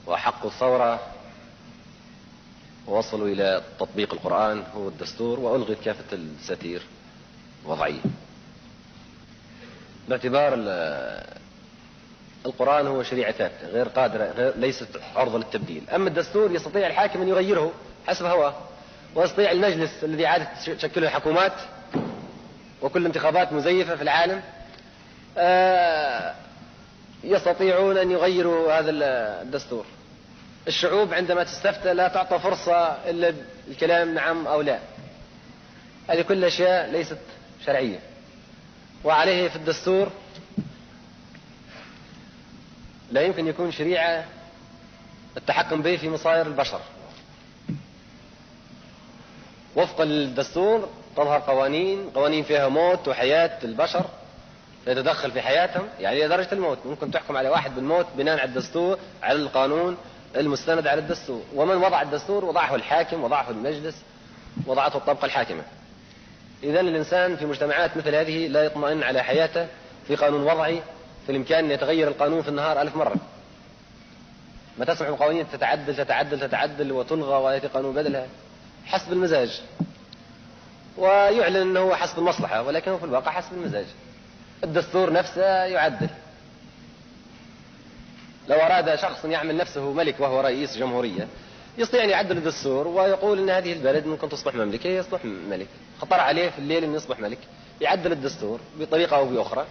وحقوا الثورة ووصلوا إلى تطبيق القرآن هو الدستور، وألغت كافة الدساتير الوضعية، باعتبار القرآن هو شريعة ثابتة غير قادرة، ليست عرضة للتبديل. أما الدستور يستطيع الحاكم أن يغيره حسب هواه، ويستطيع المجلس الذي عادت تشكله الحكومات وكل الانتخابات مزيفة في العالم يستطيعون أن يغيروا هذا الدستور. الشعوب عندما تستفتى لا تعطى فرصة إلا الكلام نعم أو لا. هذه كل أشياء ليست شرعية، وعليه في الدستور لا يمكن يكون شريعة التحكم به في مصائر البشر. وفقا للدستور تظهر قوانين فيها موت وحياة البشر، يتدخل في حياتهم يعني لدرجة الموت. ممكن تحكم على واحد بالموت بناء على الدستور، على القانون المستند على الدستور. ومن وضع الدستور وضعه الحاكم، وضعه المجلس، وضعته الطبقة الحاكمة. إذن الإنسان في مجتمعات مثل هذه لا يطمئن على حياته في قانون وضعي في الإمكان أن يتغير القانون في النهار 1000 مرة. ما تسمح بقوانين تتعدل وتلغى ويأتي قانون بدلها حسب المزاج، ويعلن أنه حسب المصلحة، ولكنه في الواقع حسب المزاج. الدستور نفسه يعدل. لو أراد شخص يعمل نفسه ملك وهو رئيس جمهورية يستطيع أن يعدل الدستور ويقول أن هذه البلد ممكن تصبح مملكة، يصبح ملك. خطر عليه في الليل أن يصبح ملك، يعدل الدستور بطريقة أو بأخرى.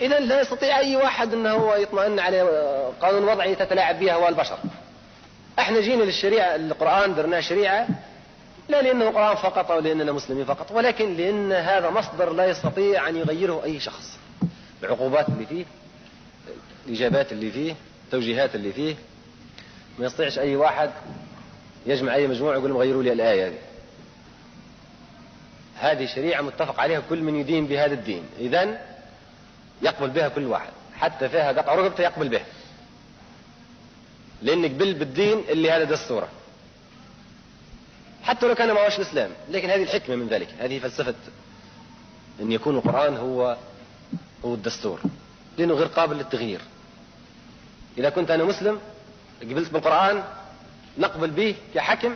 إذن لا يستطيع أي واحد أنه هو يطمئن على قانون وضعي تتلاعب بها هو البشر. احنا جينا للشريعة، القرآن درناه شريعة لا لأنه قرآن فقط أو لأننا مسلمين فقط، ولكن لأن هذا مصدر لا يستطيع أن يغيره أي شخص. العقوبات اللي فيه، الإجابات اللي فيه، التوجيهات اللي فيه، ما يستطيعش أي واحد يجمع أي مجموعة يقول لهم غيروا لي الآية هذه. هذه شريعة متفق عليها كل من يدين بهذا الدين، إذن يقبل بها كل واحد، حتى فيها قطع رقبته يقبل بها، لأن قبل بالدين اللي هذا دستوره، حتى لو كان ما هوش الإسلام. لكن هذه الحكمة من ذلك، هذه فلسفة أن يكون القرآن هو الدستور، لأنه غير قابل للتغيير. إذا كنت أنا مسلم قبلت بالقرآن نقبل به كحكم